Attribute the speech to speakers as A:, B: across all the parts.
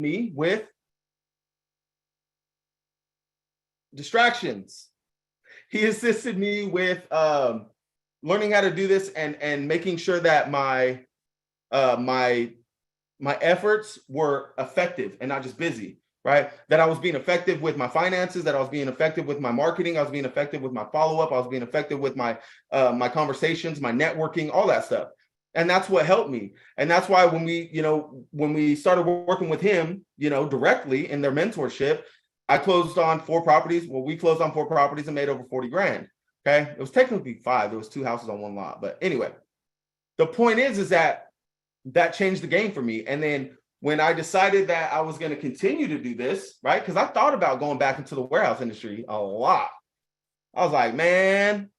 A: me with distractions. He assisted me with learning how to do this and making sure that my efforts were effective and not just busy, right? That I was being effective with my finances, that I was being effective with my marketing, I was being effective with my follow-up, I was being effective with my my conversations, my networking, all that stuff. And that's what helped me. And that's why when we started working with him, directly in their mentorship, I closed on 4 properties. Well, we closed on 4 properties and made over 40 grand. Okay. It was technically 5. There was 2 houses on 1 lot. But anyway, the point is that changed the game for me. And then when I decided that I was going to continue to do this, right? Because I thought about going back into the warehouse industry a lot. I was like, man,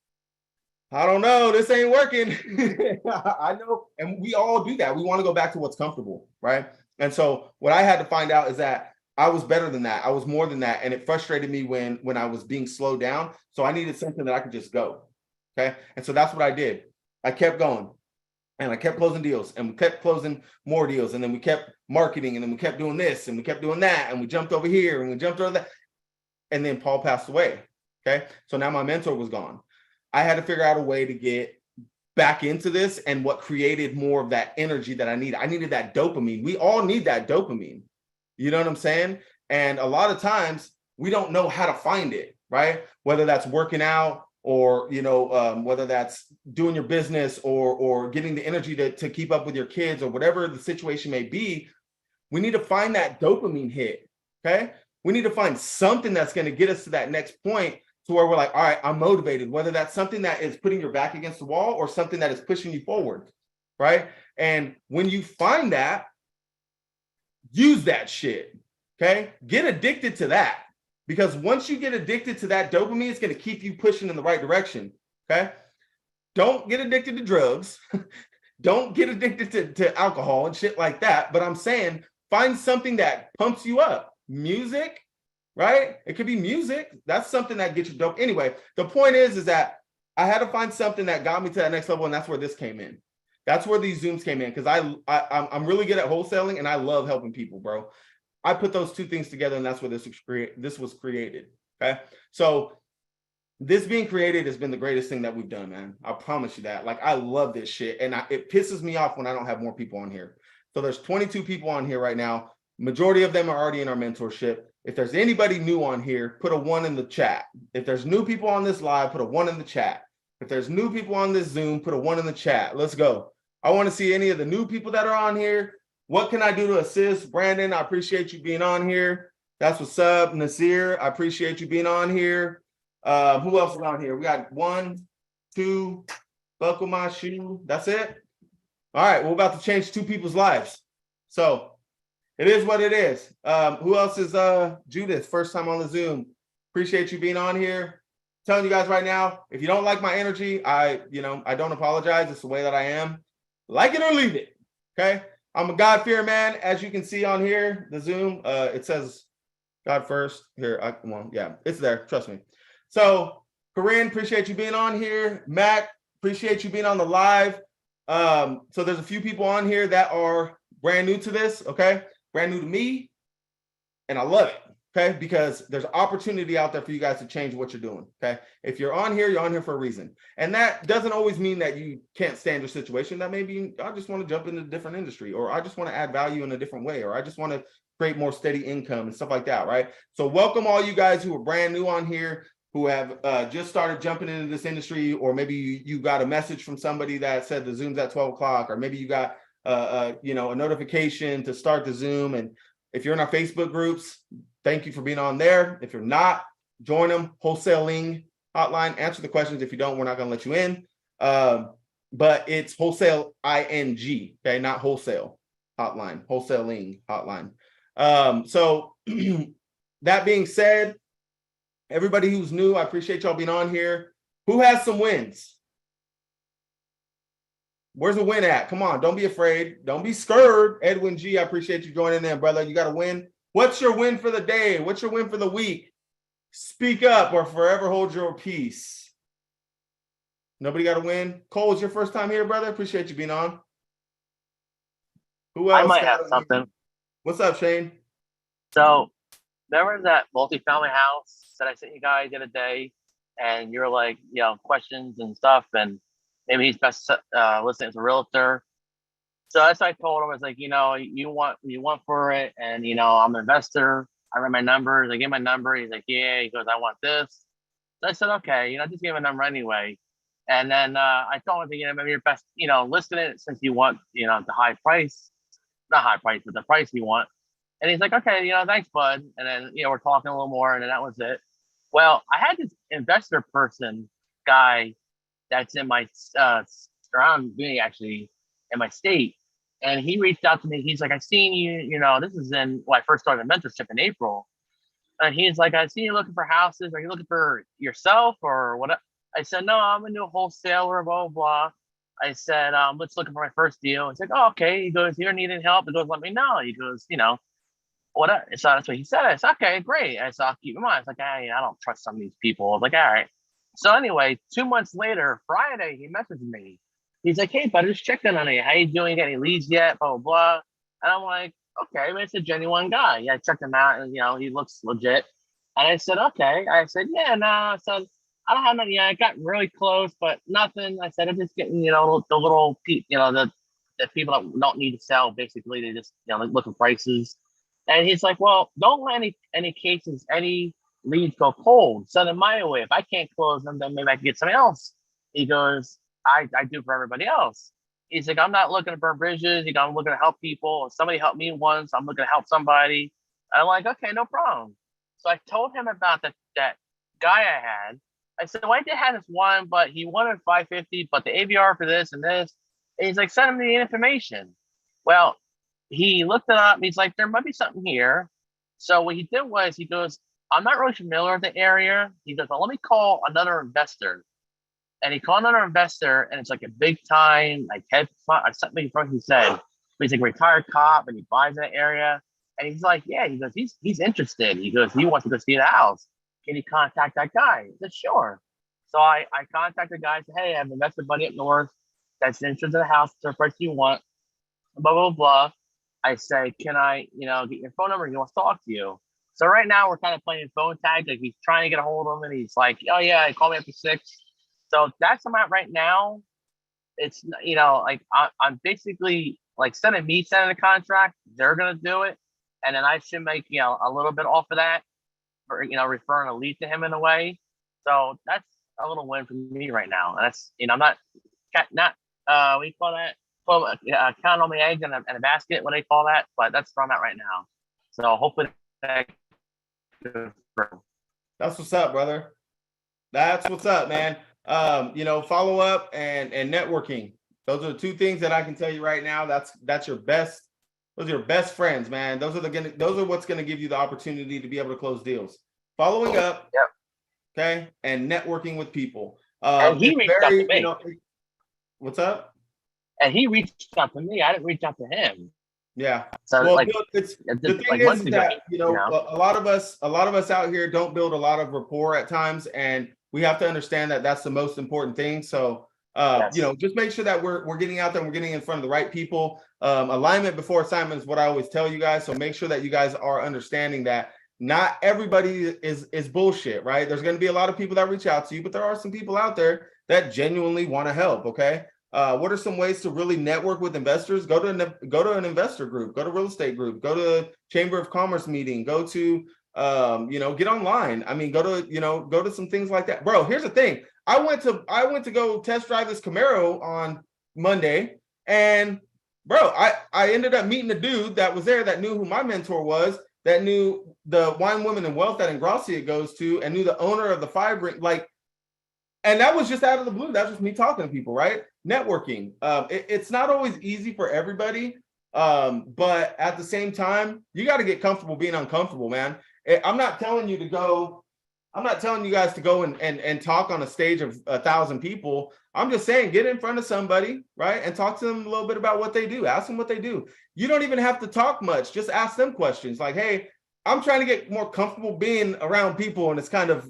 A: I don't know. This ain't working. I know. And we all do that. We want to go back to what's comfortable, right? And so what I had to find out is that I was better than that. I was more than that. And it frustrated me when I was being slowed down. So I needed something that I could just go. Okay. And so that's what I did. I kept going. And I kept closing deals, and we kept closing more deals. And then we kept marketing, and then we kept doing this, and we kept doing that. And we jumped over here, and we jumped over that. And then Paul passed away. Okay. So now my mentor was gone. I had to figure out a way to get back into this, and what created more of that energy that I needed. I needed that dopamine. We all need that dopamine. You know what I'm saying? And a lot of times we don't know how to find it, right? Whether that's working out, or whether that's doing your business, or getting the energy to keep up with your kids, or whatever the situation may be. We need to find that dopamine hit. Okay. We need to find something that's going to get us to that next point, to where we're like, all right, I'm motivated, whether that's something that is putting your back against the wall or something that is pushing you forward. Right. And when you find that, use that shit. Okay. Get addicted to that. Because once you get addicted to that dopamine, it's going to keep you pushing in the right direction. Okay. Don't get addicted to drugs. Don't get addicted to alcohol and shit like that. But I'm saying, find something that pumps you up. Music, right? It could be music. That's something that gets you dope. Anyway, the point is that I had to find something that got me to that next level. And that's where this came in. That's where these Zooms came in. Because I'm really good at wholesaling, and I love helping people, bro. I put those 2 things together, and that's where this was created. Okay. So this being created has been the greatest thing that we've done, man. I promise you that. Like, I love this shit. And it pisses me off when I don't have more people on here. So there's 22 people on here right now. Majority of them are already in our mentorship. If there's anybody new on here, put a 1 in the chat. If there's new people on this live, put a 1 in the chat. If there's new people on this Zoom, put a 1 in the chat. Let's go. I want to see any of the new people that are on here. What can I do to assist? Brandon, I appreciate you being on here. That's what's up. Nasir, I appreciate you being on here. Who else is on here? We got 1, 2, buckle my shoe. That's it. All right, we're about to change 2 people's lives. So it is what it is. Who else is Judith? First time on the Zoom. Appreciate you being on here. Telling you guys right now, if you don't like my energy, I don't apologize. It's the way that I am. Like it or leave it. Okay. I'm a God-fearing man. As you can see on here, the Zoom, it says God first. Here, it's there. Trust me. So, Corinne, appreciate you being on here. Matt, appreciate you being on the live. So there's a few people on here that are brand new to this, okay? Brand new to me, and I love it, okay? Because there's opportunity out there for you guys to change what you're doing, okay? If you're on here for a reason. And that doesn't always mean that you can't stand your situation. That maybe I just want to jump into a different industry, or I just want to add value in a different way, or I just want to create more steady income and stuff like that, right? So welcome all you guys who are brand new on here, who have just started jumping into this industry, or maybe you got a message from somebody that said the Zoom's at 12 o'clock, or maybe you got a notification to start the Zoom. And if you're in our Facebook groups, thank you for being on there. If you're not, join them. Wholesaling Hotline. Answer the questions. If you don't, we're not going to let you in. But it's Wholesale ING, okay, not Wholesale Hotline. Wholesaling Hotline. So that being said, everybody who's new, I appreciate y'all being on here. Who has some wins? Where's the win at? Come on, don't be afraid. Don't be scared. Edwin G, I appreciate you joining in, brother. You got a win. What's your win for the day? What's your win for the week? Speak up or forever hold your peace. Nobody got a win? Cole, it's your first time here, brother. Appreciate you being on. Who else?
B: I might have something.
A: What's up, Shane?
B: So remember that multifamily house that I sent you guys the other day, and you're like, questions and stuff, and maybe he's best listening as a realtor. So that's what I told him. I was like, you want for it, and I'm an investor. I read my numbers. I gave my number. He's like, yeah. He goes, I want this. So I said, okay, just give him a number anyway. And then I told him, maybe you're best, listing it since you want, the high price, not high price, but the price you want. And he's like, okay, thanks, bud. And then, we're talking a little more, and then that was it. Well, I had this investor person guy that's in my around me actually in my state, and he reached out to me. He's like, I seen you. This is when I first started mentorship in April, and he's like, I see you looking for houses. Are you looking for yourself or what? I said, no, I'm a new wholesaler, blah, blah, blah. I said, let's looking for my first deal. He's like, oh, okay. He goes, you don't need any help. He goes, let me know. He goes, what? So that's what he said. I said, okay, great. I said, I'll keep in mind. It's like, hey, I don't trust some of these people. I was like, all right. So anyway, 2 months later, Friday, he messaged me. He's like, hey, buddy, just checking on you. How you doing? You got any leads yet? Blah, blah, blah. And I'm like, okay, but it's a genuine guy. Yeah, I checked him out, and he looks legit. And I said, okay. I said, yeah, no. I said, I don't have any. Yeah, I got really close, but nothing. I said, I'm just getting, the little, the people that don't need to sell. Basically, they just, looking prices. And he's like, well, don't let any cases, any leads go cold. Send them my way. If I can't close them, then maybe I can get somebody else. He goes, I do for everybody else. He's like, I'm not looking to burn bridges. He goes, I'm looking to help people. Somebody helped me once. I'm looking to help somebody. And I'm like, okay, no problem. So I told him about that guy I had. I said, well, I did have this one, but he wanted 550, but the AVR for this and this. And he's like, send him the information. Well, he looked it up. He's like, there might be something here. So what he did was he goes, I'm not really familiar with the area. He goes, well, let me call another investor. And he called another investor, and it's like a big time, like head something he said. But he's like a retired cop, and he buys that area. And he's like, yeah, he goes, he's interested. He goes, he wants to go see the house. Can you contact that guy? I said, sure. So I contacted the guy, said, hey, I have an investor buddy up north that's interested in the house, the price you want, blah, blah, blah. I say, can I, get your phone number? He wants to talk to you. So right now we're kind of playing phone tag. Like he's trying to get a hold of him, and he's like, oh yeah, call me after 6. So that's where I'm at right now. It's, like I'm basically like sending the contract. They're going to do it. And then I should make, a little bit off of that for, referring a lead to him in a way. So that's a little win for me right now. And that's, I'm not, what do you call that? Count on my eggs in a basket, what do they call that? But that's where I'm at right now. So hopefully
A: that's what's up, brother. That's what's up, man. Follow up and networking. Those are the two things that I can tell you right now. That's your best. Those are your best friends, man. Those are what's going to give you the opportunity to be able to close deals. Following up,
B: yep.
A: Okay, and networking with people.
B: And he reached out to me.
A: What's up?
B: And he reached out to me. I didn't reach out to him.
A: Yeah.
B: So
A: well, the thing is that a lot of us out here don't build a lot of rapport at times, and we have to understand that that's the most important thing. So just make sure that we're getting out there and we're getting in front of the right people. Alignment before assignment is what I always tell you guys. So make sure that you guys are understanding that not everybody is bullshit, right? There's going to be a lot of people that reach out to you, but there are some people out there that genuinely want to help. Okay. What are some ways to really network with investors? Go to an investor group, go to real estate group, go to Chamber of Commerce meeting, go to get online. I mean, go to some things like that. Bro, here's the thing. I went to go test drive this Camaro on Monday, and bro, I ended up meeting a dude that was there that knew who my mentor was, that knew the Wine Women and Wealth that Ingracia goes to, and knew the owner of the 5 ring, and that was just out of the blue. That's just me talking to people, right? Networking. It's not always easy for everybody, but at the same time, you got to get comfortable being uncomfortable, man. I'm not telling you guys to go and talk on a stage of 1,000 people. I'm just saying, get in front of somebody, right? And talk to them a little bit about what they do. Ask them what they do. You don't even have to talk much. Just ask them questions like, hey, I'm trying to get more comfortable being around people. And it's kind of,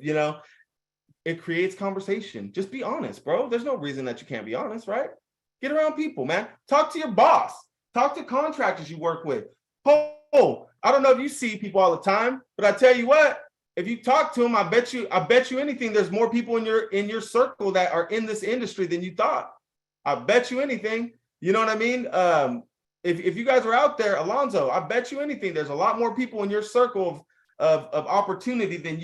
A: it creates conversation. Just be honest, bro. There's no reason that you can't be honest, right? Get around people, man. Talk to your boss. Talk to contractors you work with. Oh, I don't know if you see people all the time, but I tell you what, if you talk to them, I bet you anything, there's more people in your circle that are in this industry than you thought. I bet you anything. You know what I mean? If you guys are out there, Alonzo, I bet you anything, there's a lot more people in your circle of opportunity than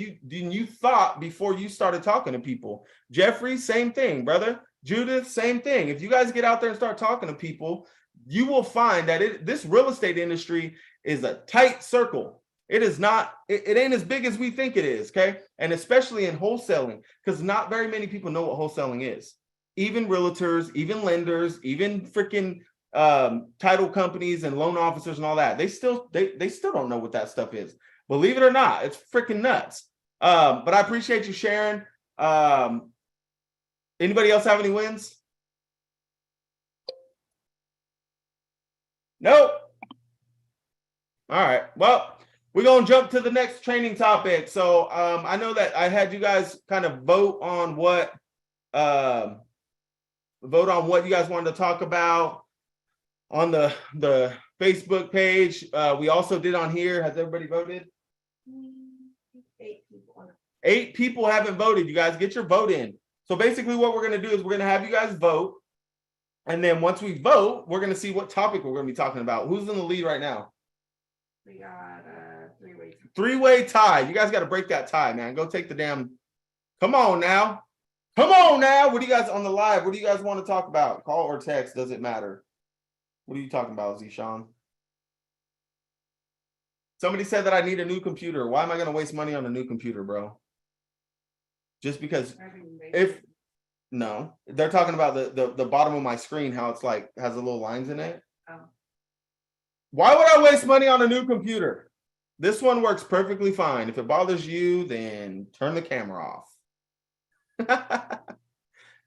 A: you thought before you started talking to people. Jeffrey, same thing, brother. Judith, same thing. If you guys get out there and start talking to people, you will find that this real estate industry is a tight circle. It is not, it ain't as big as we think it is, okay? And especially in wholesaling, because not very many people know what wholesaling is. Even realtors, even lenders, even freaking title companies and loan officers and all that, they still don't know what that stuff is. Believe it or not, it's freaking nuts. But I appreciate you sharing. Anybody else have any wins? Nope. All right. Well, we're going to jump to the next training topic. So I know that I had you guys kind of vote on what you guys wanted to talk about on the Facebook page. We also did on here. Has everybody voted?
C: 8 people.
A: 8 people haven't voted. You guys get your vote in. So basically what we're going to do is we're going to have you guys vote. And then once we vote, we're going to see what topic we're going to be talking about. Who's in the lead right now?
C: We got a 3-way.
A: 3-way tie. You guys got to break that tie, man. Go take the damn. Come on now. Come on now. What do you guys on the live? What do you guys want to talk about? Call or text, does it matter? What are you talking about, Zishan? Somebody said that I need a new computer. Why am I going to waste money on a new computer, bro? Just because no, they're talking about the bottom of my screen, how it's like has a little lines in it.
C: Oh.
A: Why would I waste money on a new computer? This one works perfectly fine. If it bothers you, then turn the camera off.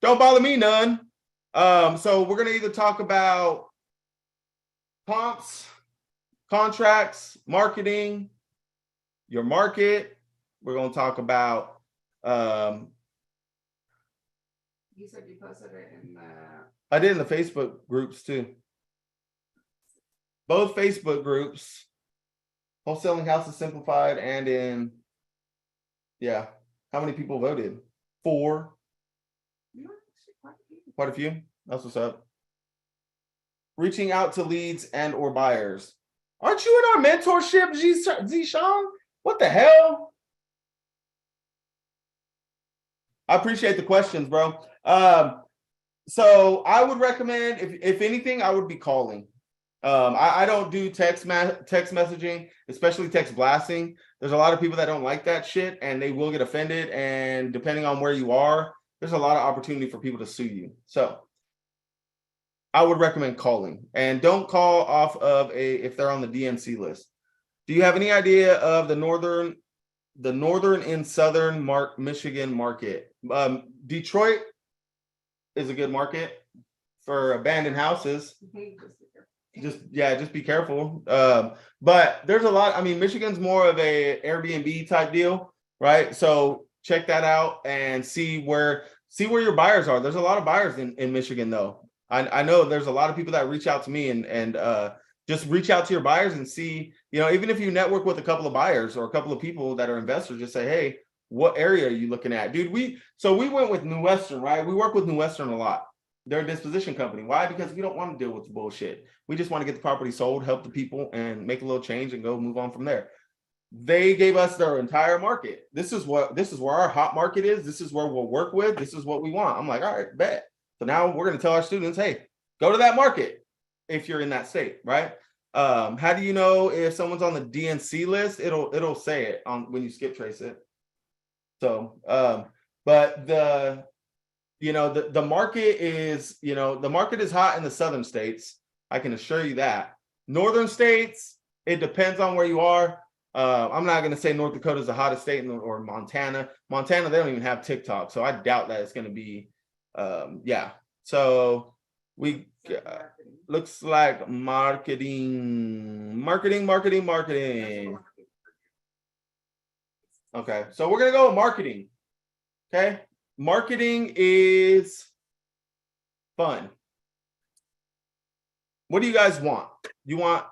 A: Don't bother me none. So we're going to either talk about comps, contracts, marketing, your market. We're going to talk about
C: You said you posted it in the.
A: I did in the Facebook groups too. Both Facebook groups, Wholesaling Houses Simplified, and in, yeah. How many people voted? 4. Quite a few. That's what's up. Reaching out to leads and or buyers. Aren't you in our mentorship, Zishan? What the hell? I appreciate the questions, bro. So I would recommend, if anything, I would be calling. I don't do text messaging, especially text blasting. There's a lot of people that don't like that shit and they will get offended. And depending on where you are, there's a lot of opportunity for people to sue you. So I would recommend calling, and don't call off of if they're on the DNC list. Do you have any idea of the northern and southern Michigan market? Detroit is a good market for abandoned houses. Just be careful. But there's a lot. I mean, Michigan's more of a Airbnb type deal, right? So check that out and see where your buyers are. There's a lot of buyers in Michigan, though. I know there's a lot of people that reach out to me and just reach out to your buyers and see, even if you network with a couple of buyers or a couple of people that are investors, just say, hey, what area are you looking at? Dude, we went with New Western, right? We work with New Western a lot. They're a disposition company. Why? Because we don't want to deal with the bullshit. We just want to get the property sold, help the people, and make a little change and go move on from there. They gave us their entire market. This is where our hot market is. This is where we'll work with. This is what we want. I'm like, all right, bet. So now we're going to tell our students, hey, go to that market if you're in that state, right? How do you know if someone's on the DNC list? It'll say it when you skip trace it. So, but the market is, the market is hot in the southern states. I can assure you that. Northern states, it depends on where you are. I'm not going to say North Dakota is the hottest state or Montana. Montana, they don't even have TikTok. So I doubt that it's going to be, yeah. So we looks like marketing. Okay. So we're going to go with marketing. Okay. Marketing is fun. What do you guys want? You want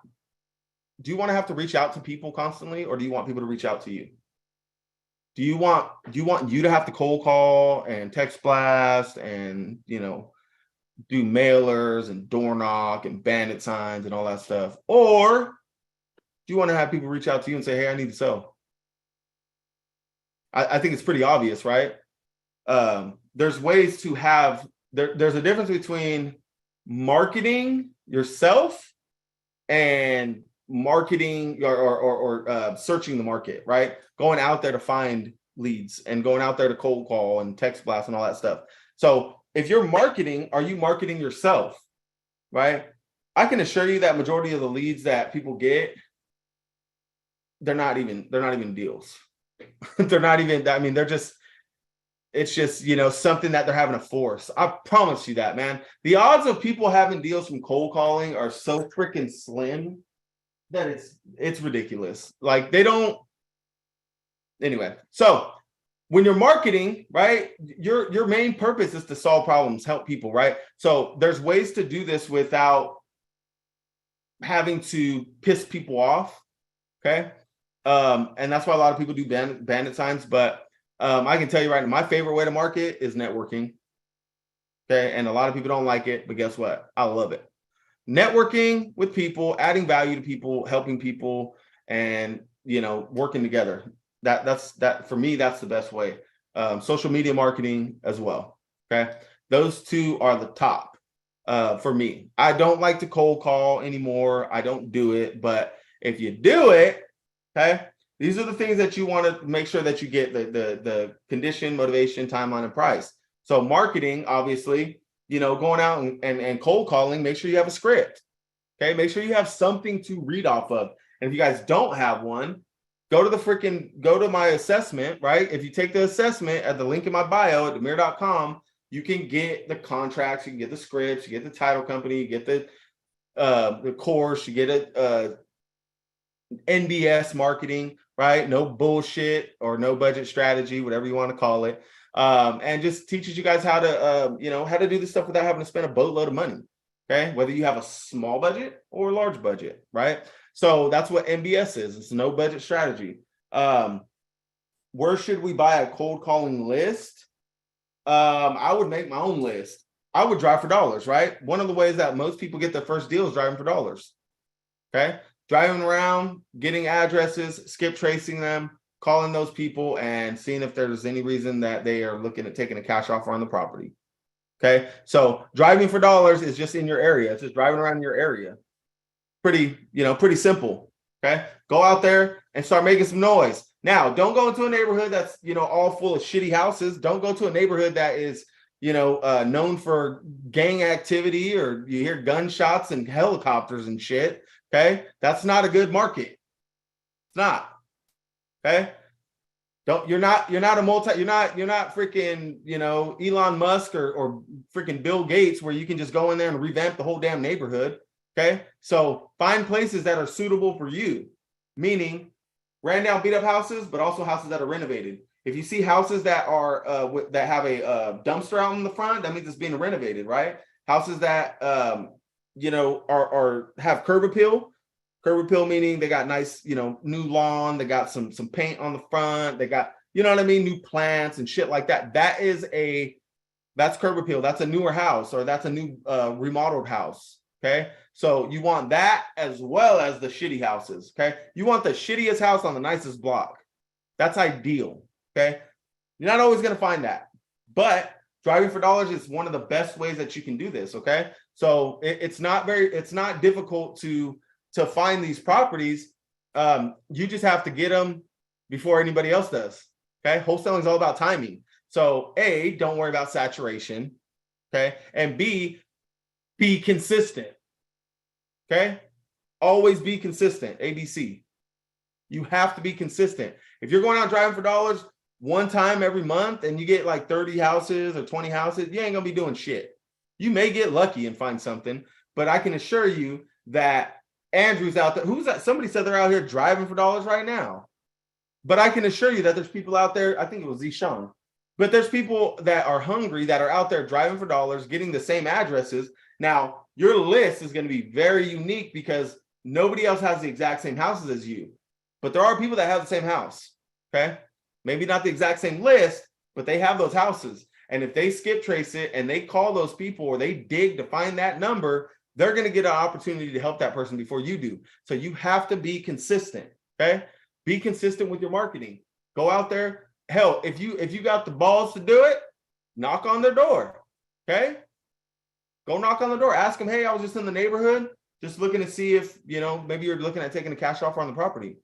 A: do you want to have to reach out to people constantly, or do you want people to reach out to you? Do you want you to have to cold call and text blast and, you know, do mailers and door knock and bandit signs and all that stuff? Or do you want to have people reach out to you and say, hey, I need to sell? I think it's pretty obvious, right? There's ways to have, there's a difference between marketing yourself and marketing or searching the market, right? Going out there to find leads and going out there to cold call and text blast and all that stuff. So if you're marketing, are you marketing yourself, right? I can assure you that majority of the leads that people get, they're not even deals. They're not even, I mean, it's just, you know, something that they're having to force. I promise you that, man. The odds of people having deals from cold calling are so freaking slim that it's ridiculous. Like, they don't. Anyway, so when you're marketing, right, your main purpose is to solve problems, help people, right? So there's ways to do this without having to piss people off, okay? And that's why a lot of people do bandit signs. But I can tell you right now, my favorite way to market is networking, okay? And a lot of people don't like it, but guess what? I love it. Networking with people, adding value to people, helping people, and, you know, working together. That's for me, that's the best way. Social media marketing as well. Okay. Those two are the top for me. I don't like to cold call anymore. I don't do it, but if you do it, okay, these are the things that you want to make sure that you get: the condition, motivation, timeline, and price. So marketing, obviously, you know, going out and cold calling, make sure you have a script. Okay. Make sure you have something to read off of. And if you guys don't have one, go to my assessment, right? If you take the assessment at the link in my bio at demir.com, you can get the contracts, you can get the scripts, you get the title company, you get the course, you get a NBS marketing, right? No bullshit or no budget strategy, whatever you want to call it. And just teaches you guys how to, you know, how to do this stuff without having to spend a boatload of money. Okay. Whether you have a small budget or a large budget, right? So that's what NBS is. It's no budget strategy. Where should we buy a cold calling list? I would make my own list. I would drive for dollars, right? One of the ways that most people get their first deal is driving for dollars. Okay. Driving around, getting addresses, skip tracing them, calling those people and seeing if there's any reason that they are looking at taking a cash offer on the property. Okay. So driving for dollars is just in your area. It's just driving around in your area. Pretty simple. Okay. Go out there and start making some noise. Now, don't go into a neighborhood that's, you know, all full of shitty houses. Don't go to a neighborhood that is, you know, known for gang activity, or you hear gunshots and helicopters and shit. Okay. That's not a good market. It's not. Okay. You're not freaking, you know, Elon Musk or freaking Bill Gates, where you can just go in there and revamp the whole damn neighborhood. Okay. So find places that are suitable for you, meaning ran down, beat up houses, but also houses that are renovated. If you see houses that are that have a dumpster out in the front, that means it's being renovated, right? Houses that you know, are have curb appeal. Curb appeal meaning they got nice, you know, new lawn, they got some paint on the front, they got, you know what I mean, new plants and shit like that. That's curb appeal. That's a newer house, or that's a new remodeled house. Okay. So you want that as well as the shitty houses. Okay. You want the shittiest house on the nicest block. That's ideal. Okay. You're not always going to find that, but driving for dollars is one of the best ways that you can do this. Okay. So it's not difficult to find these properties. You just have to get them before anybody else does. Okay. Wholesaling is all about timing. So A, don't worry about saturation. Okay. And B, be consistent. Okay. Always be consistent. ABC. You have to be consistent. If you're going out driving for dollars one time every month and you get like 30 houses or 20 houses, you ain't gonna be doing shit. You may get lucky and find something, but I can assure you that Andrew's out there. Who's that? Somebody said they're out here driving for dollars right now. But I can assure you that there's people out there, I think it was Zishan, but there's people that are hungry that are out there driving for dollars, getting the same addresses. Now, your list is going to be very unique because nobody else has the exact same houses as you, but there are people that have the same house. Okay. Maybe not the exact same list, but they have those houses. And if they skip trace it and they call those people or they dig to find that number, they're going to get an opportunity to help that person before you do. So you have to be consistent. Okay. Be consistent with your marketing. Go out there. Hell, if you got the balls to do it, knock on their door. Okay. Go knock on the door. Ask them, hey, I was just in the neighborhood, just looking to see if, maybe you're looking at taking a cash offer on the property.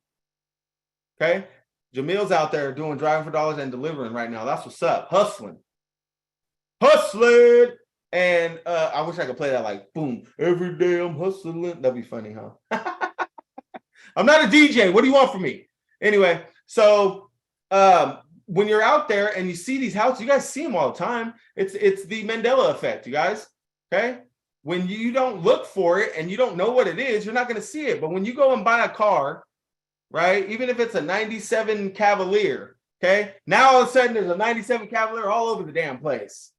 A: Okay. Jamil's out there doing driving for dollars and delivering right now. That's what's up. Hustling. And I wish I could play that like boom. Every day I'm hustling. That'd be funny, huh? I'm not a DJ. What do you want from me? Anyway, so when you're out there and you see these houses, you guys see them all the time. It's the Mandela effect, you guys. Okay. When you don't look for it and you don't know what it is, you're not going to see it. But when you go and buy a car, right? Even if it's a 97 Cavalier, okay? Now all of a sudden there's a 97 Cavalier all over the damn place.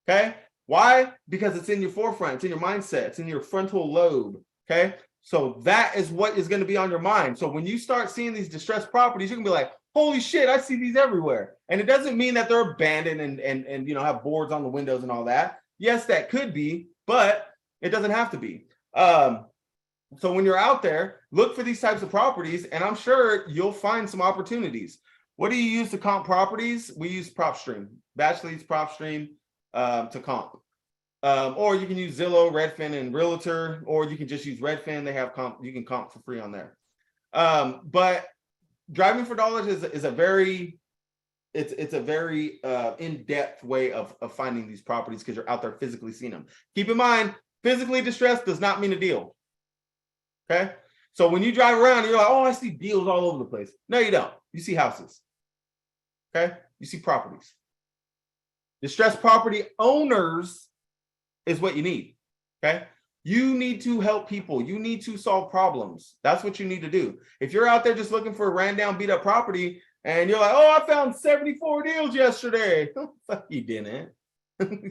A: Okay? Why? Because it's in your forefront, it's in your mindset, it's in your frontal lobe. Okay? So that is what is going to be on your mind. So when you start seeing these distressed properties, you're gonna be like, holy shit, I see these everywhere. And it doesn't mean that they're abandoned and have boards on the windows and all that. Yes, that could be, but it doesn't have to be. So when you're out there, look for these types of properties, and I'm sure you'll find some opportunities. What do you use to comp properties? We use PropStream, Batch Leads, PropStream to comp. Or you can use Zillow, Redfin, and Realtor, or you can just use Redfin. They have comp. You can comp for free on there. But driving for dollars is a very in-depth way of finding these properties because you're out there physically seeing them. Keep in mind, physically distressed does not mean a deal. Okay. So when you drive around, you're like, oh, I see deals all over the place. No, you don't. You see houses. Okay. You see properties. Distressed property owners is what you need. Okay. You need to help people. You need to solve problems. That's what you need to do. If you're out there just looking for a ran down, beat up property and you're like, oh, I found 74 deals yesterday. You didn't.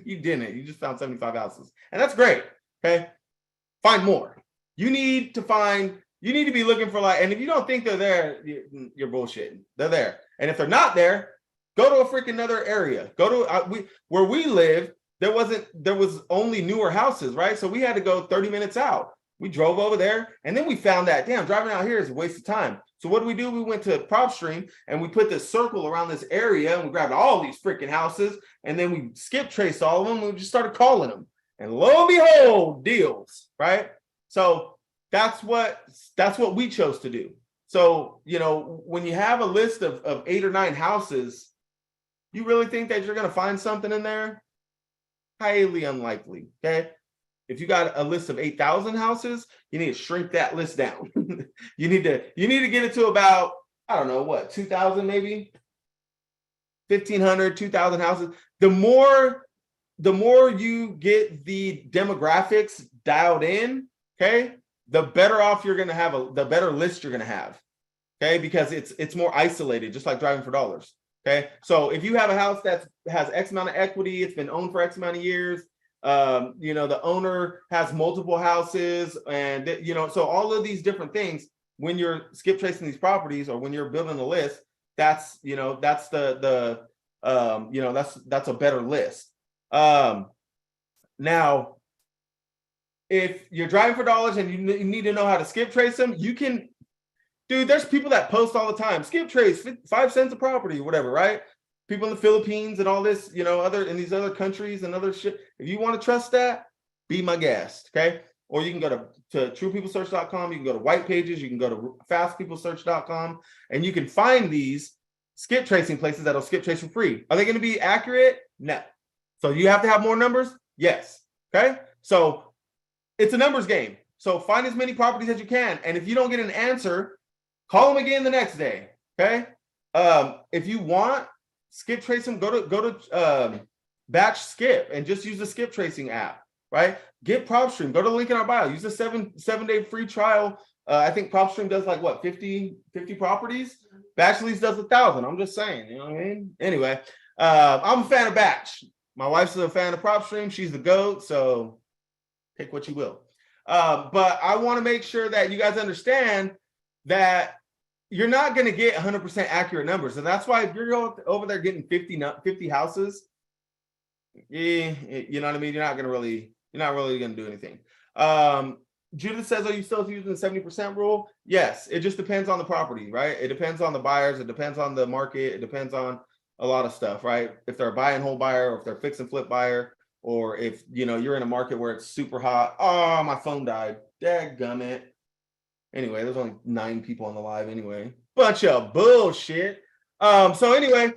A: You didn't. You just found 75 houses. And that's great. Okay. Find more. You need to be looking for and if you don't think they're there, you're bullshitting. They're there. And if they're not there, go to a freaking other area. Go to where we live. There was only newer houses, right? So we had to go 30 minutes out. We drove over there and then we found that, damn, driving out here is a waste of time. So what do? We went to PropStream and we put this circle around this area and we grabbed all these freaking houses and then we skip traced all of them and we just started calling them. And lo and behold, deals, right? So that's what we chose to do. So, when you have a list of 8 or 9 houses, you really think that you're going to find something in there? Highly unlikely. Okay. If you got a list of 8,000 houses, you need to shrink that list down. you need to get it to about, I don't know what, 2,000 maybe, 1,500, 2,000 houses. The more you get the demographics dialed in, okay, the better off you're going to have, the better list you're going to have, okay, because it's more isolated, just like driving for dollars, okay? So if you have a house that has X amount of equity, it's been owned for X amount of years, the owner has multiple houses, and so all of these different things, when you're skip tracing these properties or when you're building a list, that's that's a better list. Now, if you're driving for dollars and you need to know how to skip trace them, you can, dude, there's people that post all the time, skip trace, 5 cents a property, whatever, right? People in the Philippines and all this, in these other countries and other shit. If you want to trust that, be my guest, okay? Or you can go to truepeoplesearch.com, you can go to white pages, you can go to fastpeoplesearch.com, and you can find these skip tracing places that'll skip trace for free. Are they going to be accurate? No. So you have to have more numbers? Yes. Okay. So it's a numbers game. So find as many properties as you can. And if you don't get an answer, call them again the next day. Okay. If you want, skip trace them, go to Batch Skip and just use the skip tracing app, right? Get PropStream, go to the link in our bio, use the seven-day free trial. I think PropStream does 50 properties. Batch Leads does 1,000. I'm just saying, you know what I mean? Anyway, I'm a fan of Batch. My wife's a fan of PropStream. She's the GOAT, so pick what you will. But I want to make sure that you guys understand that you're not going to get 100% accurate numbers. And that's why if you're over there getting 50 houses, yeah, you know what I mean? You're not really going to do anything. Judith says, are you still using the 70% rule? Yes, it just depends on the property, right? It depends on the buyers. It depends on the market. It depends on a lot of stuff, right? If they're a buy and hold buyer, or if they're fix and flip buyer, or if, you're in a market where it's super hot. Oh, my phone died. Dadgummit. Anyway, there's only 9 people on the live anyway. Bunch of bullshit. So anyway,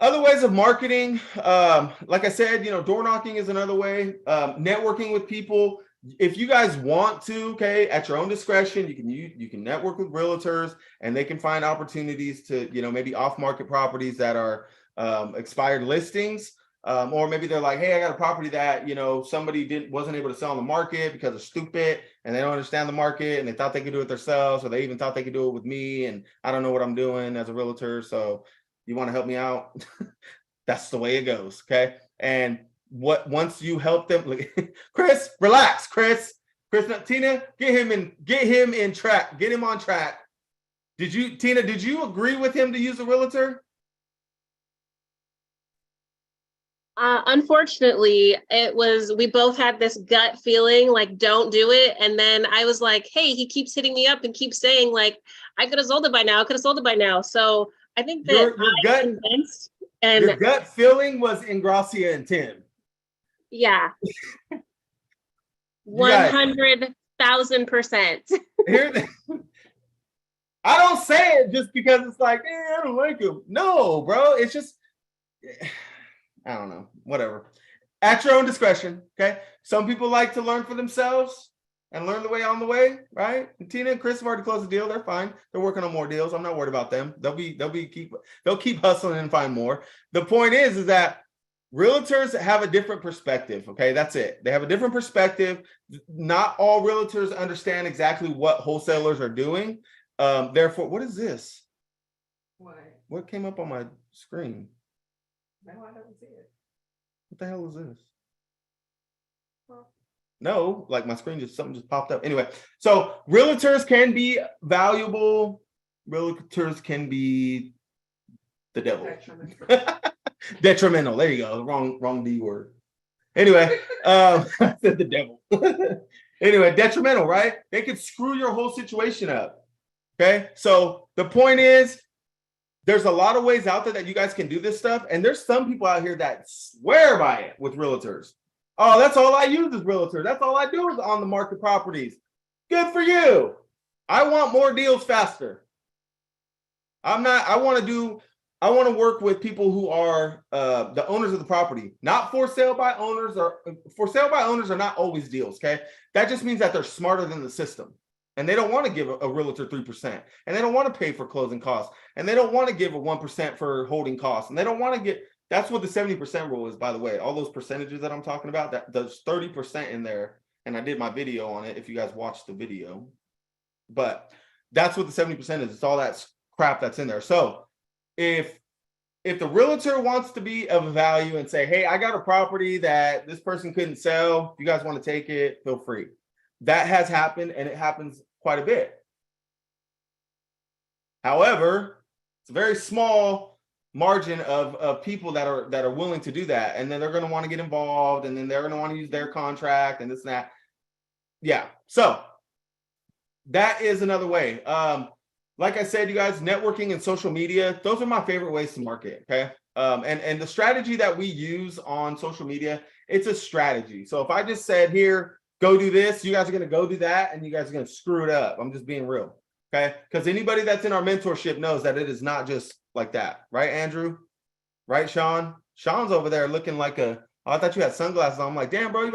A: other ways of marketing, like I said, door knocking is another way. Networking with people. If you guys want to, okay, at your own discretion, you can network with realtors, and they can find opportunities to, maybe off-market properties that are expired listings, or maybe they're like, hey, I got a property that somebody wasn't able to sell on the market because they're stupid and they don't understand the market, and they thought they could do it themselves, or they even thought they could do it with me, and I don't know what I'm doing as a realtor. So you want to help me out? That's the way it goes, okay? And once you help them, Chris, relax, Chris, Tina, get him on track. Tina, did you agree with him to use a realtor?
D: Unfortunately, we both had this gut feeling like, don't do it. And then I was like, hey, he keeps hitting me up and keeps saying like, I could have sold it by now. So I think that
A: your gut feeling was Ingracia and Tim.
D: Yeah. 100,000%.
A: I don't say it just because it's like, I don't like him. No, bro. It's just, I don't know. Whatever. At your own discretion. Okay. Some people like to learn for themselves and learn the way on the way, right? And Tina and Chris have already closed the deal. They're fine. They're working on more deals. I'm not worried about them. They'll keep hustling and find more. The point is that realtors have a different perspective. Okay, that's it. They have a different perspective. Not all realtors understand exactly what wholesalers are doing. Therefore, what is this? What came up on my screen?
C: No, I don't see it.
A: What the hell is this? No, like my screen something just popped up. Anyway, so realtors can be valuable. Realtors can be the devil. Detrimental. There you go. Wrong D word. Anyway, I said the devil. Anyway, detrimental, right? They could screw your whole situation up. Okay. So the point is, there's a lot of ways out there that you guys can do this stuff. And there's some people out here that swear by it with realtors. Oh, that's all I use is realtors. That's all I do is on the market properties. Good for you. I want more deals faster. I want to work with people who are the owners of the property, not for sale by owners. Or for sale by owners are not always deals. Okay. That just means that they're smarter than the system. And they don't want to give a realtor 3%. And they don't want to pay for closing costs. And they don't want to give a 1% for holding costs. And they don't want to get, that's what the 70% rule is, by the way. All those percentages that I'm talking about, that there's 30% in there. And I did my video on it if you guys watched the video. But that's what the 70% is. It's all that crap that's in there. So if the realtor wants to be of value and say, hey, I got a property that this person couldn't sell, if you guys want to take it, feel free. That has happened, and it happens quite a bit. However, it's a very small margin of people that are willing to do that, and then they're going to want to get involved, and then they're going to want to use their contract and this and that. Yeah, so that is another way. Like I said, you guys, networking and social media, those are my favorite ways to market. Okay, and the strategy that we use on social media, it's a strategy. So if I just said here, go do this, you guys are going to go do that, and you guys are going to screw it up. I'm just being real. Okay. Because anybody that's in our mentorship knows that it is not just like that. Right, Andrew? Right, Sean? Sean's over there looking like oh, I thought you had sunglasses on. I'm like, damn, bro,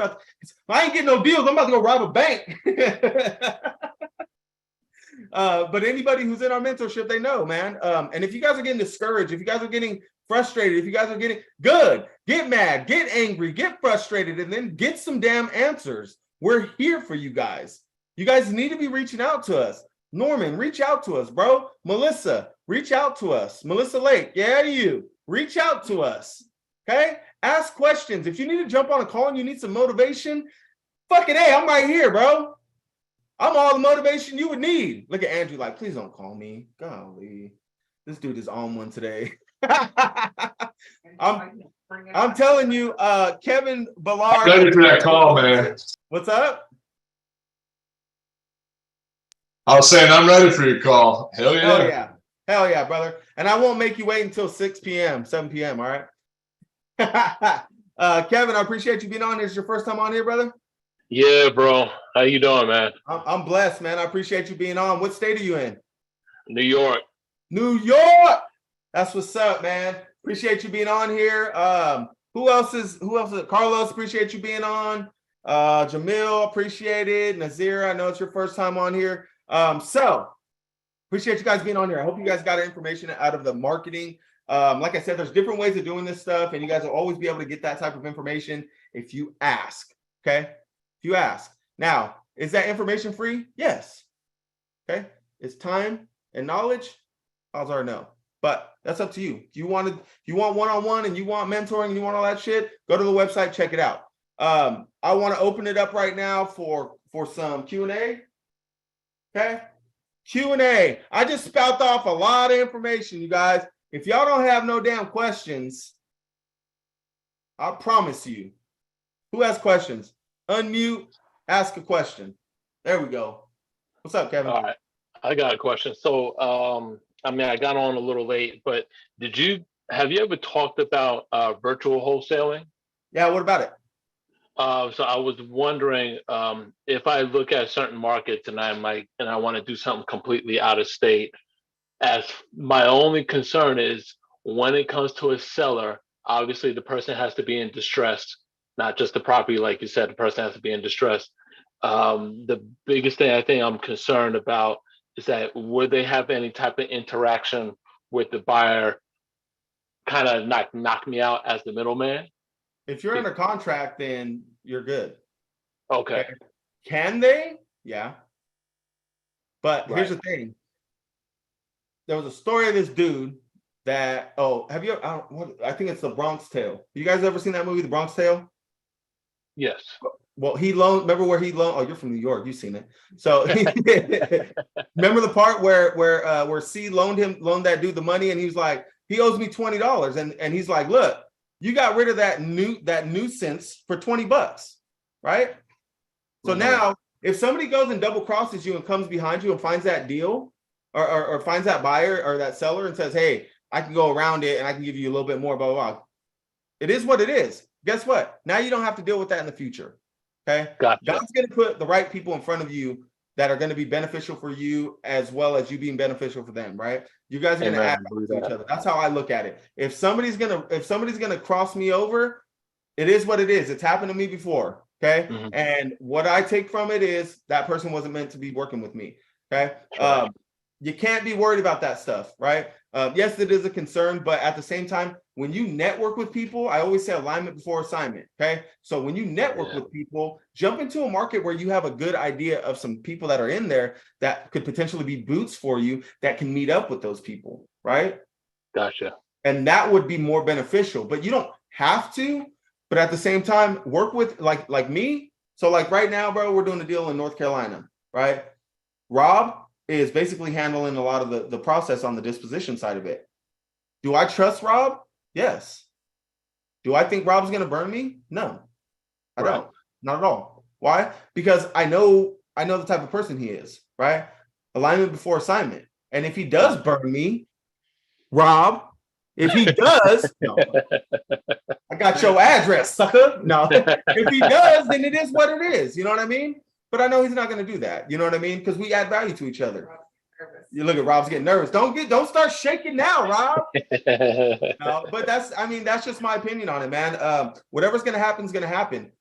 A: I ain't getting no deals. I'm about to go rob a bank. But anybody who's in our mentorship, they know, man. And if you guys are getting discouraged, if you guys are getting frustrated, if you guys are getting good, get mad, get angry, get frustrated, and then get some damn answers. We're here for you guys. You guys need to be reaching out to us. Norman, reach out to us, bro. Melissa, reach out to us. Melissa Lake, yeah, you. Reach out to us, okay? Ask questions. If you need to jump on a call and you need some motivation, Fucking A, I'm right here, bro. I'm all the motivation you would need. Look at Andrew like, please don't call me. Golly. This dude is on one today. I'm telling you, Kevin Ballard.
E: Ready for that call, man.
A: What's up?
E: I was saying I'm ready for your call. Hell
A: Hell
E: yeah.
A: yeah. Hell yeah, brother. And I won't make you wait until 6 p.m., 7 p.m., all right? Kevin, I appreciate you being on here. Is your first time on here, brother?
F: Yeah, bro. How you doing, man?
A: I'm blessed, man. I appreciate you being on. What state are you in?
F: New York.
A: New York. That's what's up, man. Appreciate you being on here. Who else is Carlos? Appreciate you being on. Jamil, appreciate it. Nazir, I know it's your first time on here. So appreciate you guys being on here. I hope you guys got information out of the marketing. Like I said, there's different ways of doing this stuff, and you guys will always be able to get that type of information if you ask. Okay, if you ask. Now, is that information free? Yes. Okay, it's time and knowledge. Odds are no, but that's up to you. If you want one-on-one and you want mentoring and you want all that shit, go to the website, check it out. I want to open it up right now for some Q&A. Okay, Q&A. I just spout off a lot of information, you guys. If y'all don't have no damn questions, I promise you. Who has questions? Unmute, ask a question. There we go. What's up, Kevin?
F: All right. I got a question. So, I mean, I got on a little late, but have you ever talked about virtual wholesaling?
A: Yeah, what about it?
F: So I was wondering if I look at certain markets and I want to do something completely out of state, as my only concern is when it comes to a seller, obviously the person has to be in distress, not just the property, like you said, the person has to be in distress. The biggest thing I think I'm concerned about is that would they have any type of interaction with the buyer, kind of knock me out as the middleman?
A: If you're under contract, then you're good.
F: Okay.
A: Can they? Yeah. But
F: Right.
A: here's the thing. There was a story of this dude that, have you, I think it's The Bronx Tale. You guys ever seen that movie, The Bronx Tale?
F: Yes.
A: Well, remember where he loaned, you're from New York, you've seen it. So remember the part where C loaned that dude the money and he was like, he owes me $20. And he's like, look, you got rid of that nuisance for $20, right? So now if somebody goes and double crosses you and comes behind you and finds that deal or finds that buyer or that seller and says, hey, I can go around it and I can give you a little bit more, blah, blah, blah. It is what it is. Guess what? Now you don't have to deal with that in the future. Okay.
F: Gotcha.
A: God's going to put the right people in front of you that are going to be beneficial for you as well as you being beneficial for them, right? You guys are going to add to each other. That's how I look at it. If somebody's gonna cross me over, it is what it is. It's happened to me before. Okay.
F: Mm-hmm.
A: And what I take from it is that person wasn't meant to be working with me. Okay.
F: Sure.
A: You can't be worried about that stuff, right? Yes, it is a concern, but at the same time, when you network with people, I always say alignment before assignment, okay? So when you network with people, jump into a market where you have a good idea of some people that are in there that could potentially be boots for you that can meet up with those people, right?
F: Gotcha.
A: And that would be more beneficial, but you don't have to, but at the same time, work with like me. So like right now, bro, we're doing a deal in North Carolina, right? Rob is basically handling a lot of the process on the disposition side of it. Do I trust Rob? Yes. Do I think Rob's going to burn me? No, I don't. Not at all. Why? Because I know the type of person he is, right? Alignment before assignment. And if he does burn me, Rob, if he does, no, I got your address, sucker. No, if he does, then it is what it is. You know what I mean? But I know he's not going to do that. You know what I mean? Because we add value to each other. You look at Rob's getting nervous. Don't start shaking now, Rob. No, but that's just my opinion on it, man. Whatever's going to happen is going to happen.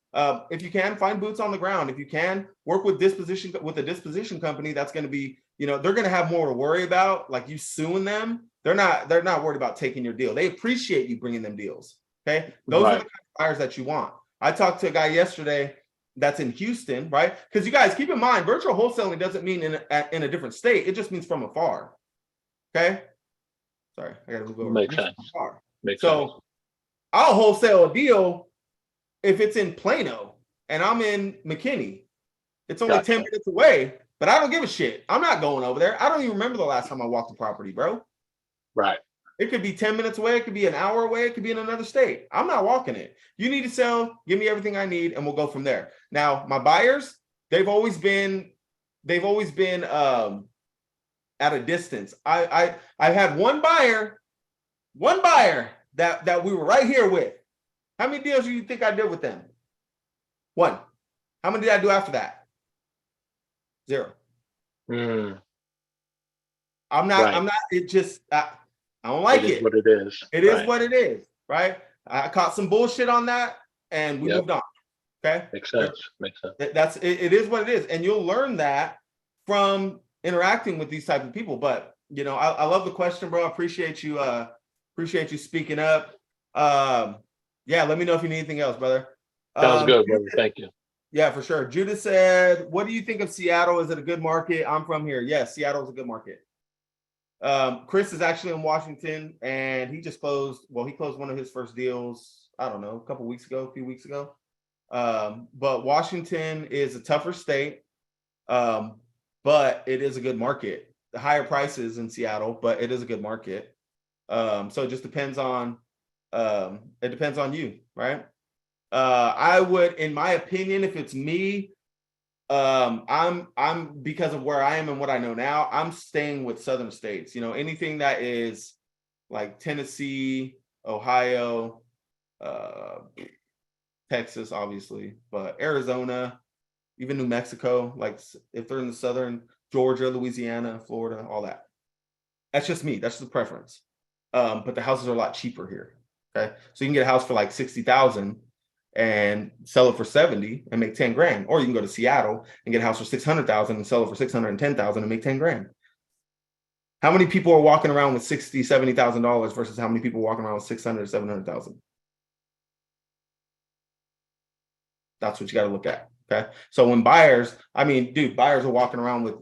A: If you can, find boots on the ground. If you can, work with a disposition company that's going to be, they're going to have more to worry about, like you suing them. They're not worried about taking your deal. They appreciate you bringing them deals. Okay. Those are the kind of buyers that you want. I talked to a guy yesterday that's in Houston, right? Because you guys keep in mind, virtual wholesaling doesn't mean in a different state. It just means from afar. Okay. Sorry, I gotta move over.
F: Makes sense. Makes
A: sense. I'll wholesale a deal if it's in Plano. and I'm in McKinney. It's only
F: Gotcha.
A: 10 minutes away, but I don't give a shit. I'm not going over there. I don't even remember the last time I walked the property, bro.
F: Right.
A: It could be 10 minutes away. It could be an hour away. It could be in another state. I'm not walking it. You need to sell. Give me everything I need, and we'll go from there. Now, my buyers, they've always been at a distance. I had one buyer that we were right here with. How many deals do you think I did with them? One. How many did I do after that? 0.
F: Mm,
A: I'm not.
F: Right.
A: I'm not. It just. I don't like
F: it
A: it.
F: is what it is.
A: It is
F: Right.
A: what it is, right? I caught some bullshit on that, and we
F: Yep.
A: moved on. Okay,
F: Makes sense. Makes sense.
A: that's it. It is what it is, and you'll learn that from interacting with these type of people. But you know, I love the question, bro. I appreciate you. Appreciate you speaking up. Yeah, let me know if you need anything else, brother.
F: Sounds good, brother. Thank you.
A: Yeah, for sure. Judith said, "What do you think of Seattle? Is it a good market? I'm from here. Yes, Seattle is a good market." Chris is actually in Washington, and he just closed. Well, he closed one of his first deals, I don't know, a few weeks ago. But Washington is a tougher state, but it is a good market. The higher prices in Seattle, but it is a good market. So it just depends on you, right? I would, in my opinion, if it's me, I'm because of where I am and what I know now, I'm staying with southern states. You know, anything that is like Tennessee, Ohio, Texas, obviously, but Arizona, even New Mexico, like if they're in the southern, Georgia, Louisiana, Florida, all that. That's just me. That's the preference. But the houses are a lot cheaper here. Okay, so you can get a house for like 60,000 and sell it for 70 and make 10 grand, or you can go to Seattle and get a house for 600,000 and sell it for 610,000 and make 10 grand. How many people are walking around with $60,000-$70,000 versus how many people are walking around with 600,000-700,000? That's what you got to look at. Okay, so when buyers, I mean, dude, buyers are walking around with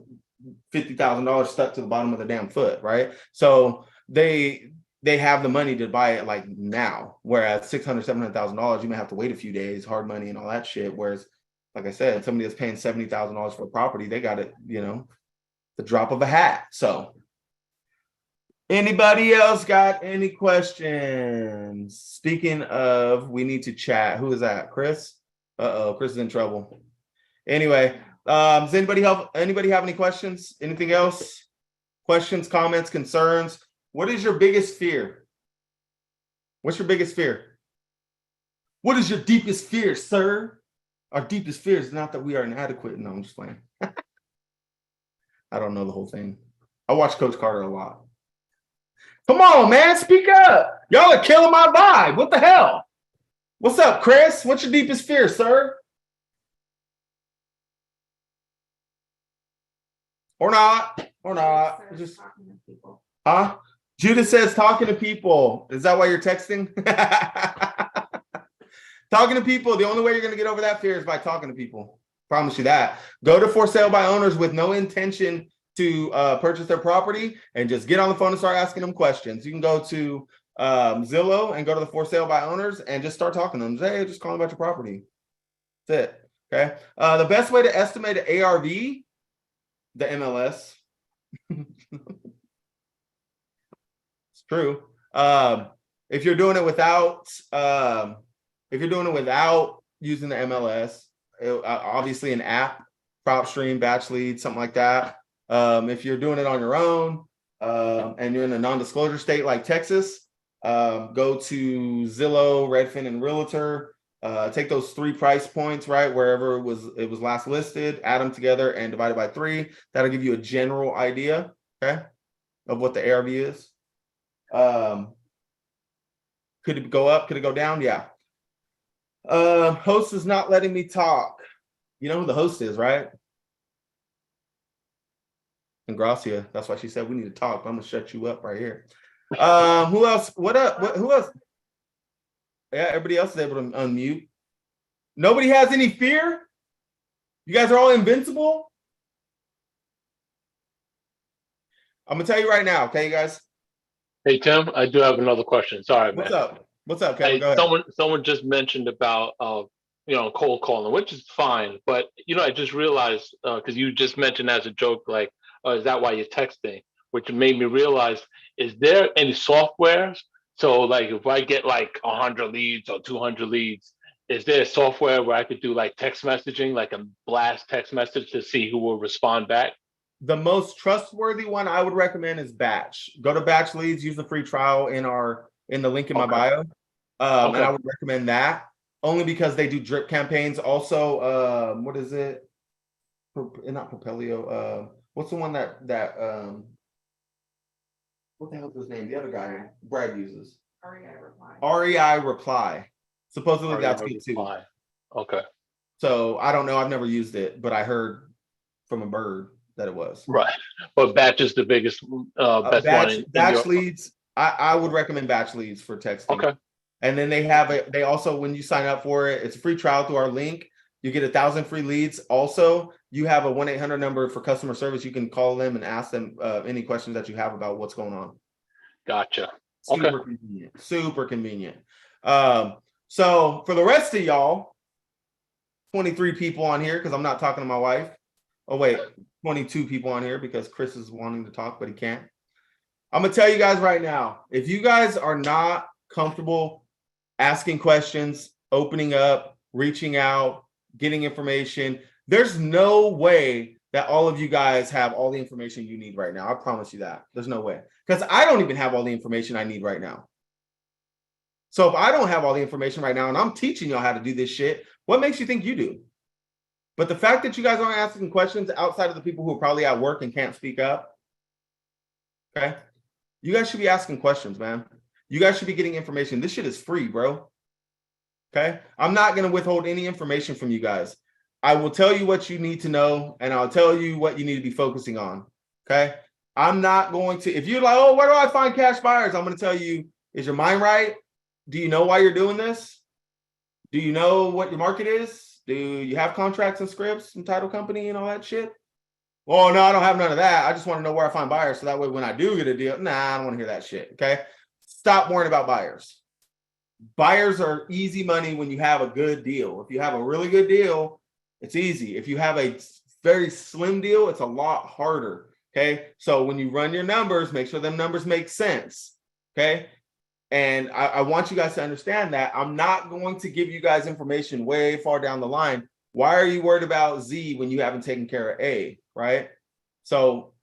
A: $50,000 stuck to the bottom of the damn foot, right? So they have the money to buy it like now, whereas $600,000-$700,000 you may have to wait a few days, hard money and all that shit. Whereas, like I said, somebody that's paying $70,000 for a property, they got it, you know, the drop of a hat. So anybody else got any questions? Speaking of, we need to chat. Who is that? Chris? Chris is in trouble. Anyway, does anybody have any questions? Anything else? Questions, comments, concerns? What is your biggest fear? What's your biggest fear? What is your deepest fear, sir? Our deepest fear is not that we are inadequate. No, I'm just playing. I don't know the whole thing. I watch Coach Carter a lot. Come on, man, speak up. Y'all are killing my vibe. What the hell? What's up, Chris? What's your deepest fear, sir? Or not. Just,
C: talking to people.
A: huh? Judith says talking to people. Is that why you're texting? Talking to people. The only way you're going to get over that fear is by talking to people. Promise you that. Go to for sale by owners with no intention to purchase their property and just get on the phone and start asking them questions. You can go to Zillow and go to the for sale by owners and just start talking to them. Hey, just calling about your property. That's it. Okay. The best way to estimate an ARV, the MLS. It's true. If you're doing it without using the MLS, obviously an app, PropStream, Batch Lead, something like that. If you're doing it on your own and you're in a non-disclosure state like Texas, go to Zillow, Redfin, and Realtor. Take those 3 price points, right, wherever it was last listed, add them together and divide it by 3. That'll give you a general idea, okay, of what the ARV is. Could it go up? Could it go down? Yeah. Host is not letting me talk. You know who the host is, right? Ingracia. That's why she said we need to talk. I'm gonna shut you up right here. Who else? What up? Who else? Yeah, everybody else is able to unmute. Nobody has any fear? You guys are all invincible? I'm gonna tell you right now, okay, you guys?
F: Hey, Tim, I do have another question. Sorry,
A: What's
F: man.
A: up? What's up, Kevin?
F: Hey,
A: Go ahead.
F: someone just mentioned about cold calling, which is fine. But I just realized because you just mentioned as a joke, like, oh, is that why you're texting? Which made me realize, is there any softwares? So like, if I get like 100 leads or 200 leads, is there a software where I could do like text messaging, like a blast text message to see who will respond back?
A: The most trustworthy one I would recommend is Batch. Go to Batch Leads, use the free trial in the link in my bio. And I would recommend that only because they do drip campaigns. Also, what is it? Not Propelio. What's the one that what the hell is his name? The other guy Brad uses. REI Reply. Supposedly that's good too.
F: Okay.
A: So I don't know. I've never used it, but I heard from a bird that it was.
F: Right. But Batch is the biggest, best one.
A: Batch Leads. I would recommend Batch Leads for texting.
F: Okay.
A: And then they also, when you sign up for it, it's a free trial through our link. You get 1,000 free leads. Also, you have a 1-800 number for customer service. You can call them and ask them any questions that you have about what's going on.
F: Gotcha.
A: Super convenient. Super convenient. So for the rest of y'all, 23 people on here, because I'm not talking to my wife. Oh, wait, 22 people on here because Chris is wanting to talk, but he can't. I'm going to tell you guys right now, if you guys are not comfortable asking questions, opening up, reaching out, getting information, there's no way that all of you guys have all the information you need right now. I promise you that. There's no way. Because I don't even have all the information I need right now. So if I don't have all the information right now and I'm teaching y'all how to do this shit, what makes you think you do? But the fact that you guys aren't asking questions outside of the people who are probably at work and can't speak up, okay? You guys should be asking questions, man. You guys should be getting information. This shit is free, bro. Okay? I'm not going to withhold any information from you guys. I will tell you what you need to know, and I'll tell you what you need to be focusing on. Okay? I'm not going to, if you're like, oh, where do I find cash buyers? I'm going to tell you, is your mind right? Do you know why you're doing this? Do you know what your market is? Do you have contracts and scripts and title company and all that shit? Well, no, I don't have none of that. I just want to know where I find buyers. So that way, when I do get a deal, nah, I don't want to hear that shit. Okay? Stop worrying about buyers. Buyers are easy money when you have a good deal. If you have a really good deal, it's easy. If you have a very slim deal, it's a lot harder. Okay. So when you run your numbers, make sure them numbers make sense. Okay. And I want you guys to understand that I'm not going to give you guys information way far down the line. Why are you worried about Z when you haven't taken care of A? Right. So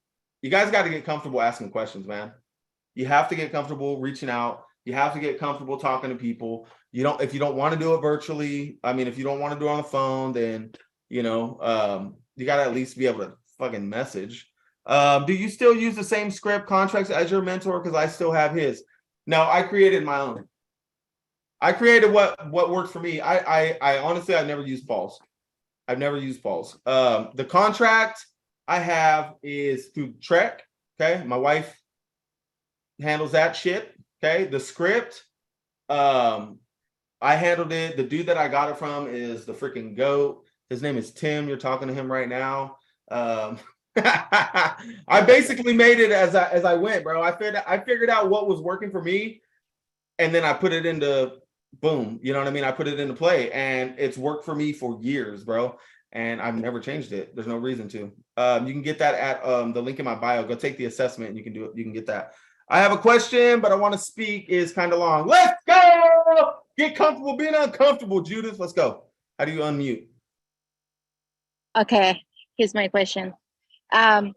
A: you guys got to get comfortable asking questions, man. You have to get comfortable reaching out. You have to get comfortable talking to people. If you don't want to do it virtually, I mean, if you don't want to do it on the phone, then, you got to at least be able to fucking message. Do you still use the same script contracts as your mentor? Because I still have his. No, I created my own. I created what worked for me. I honestly, I've never used Paul's. I've never used Paul's. The contract I have is through Trek. Okay. My wife handles that shit. Okay. The script, I handled it. The dude that I got it from is the freaking GOAT. His name is Tim. You're talking to him right now. I basically made it as I went, bro. I figured out what was working for me, and then I put it into boom. You know what I mean? I put it into play, and it's worked for me for years, bro. And I've never changed it. There's no reason to. You can get that at the link in my bio. Go take the assessment, and you can do it. You can get that. I have a question, but I want to speak is kind of long. Let's go. Get comfortable being uncomfortable, Judith. Let's go. How do you unmute?
G: Okay, here's my question. I'm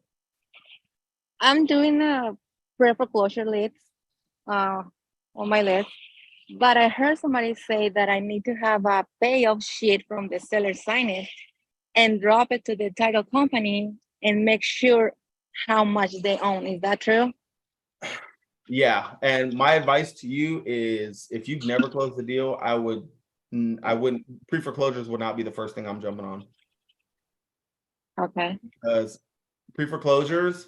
G: doing a pre-foreclosure leads on my list, but I heard somebody say that I need to have a payoff sheet from the seller sign it and drop it to the title company and make sure how much they own. Is that true?
A: Yeah, and my advice to you is if you've never closed the deal, I wouldn't pre-foreclosures would not be the first thing I'm jumping on.
G: Okay.
A: Because pre-foreclosures,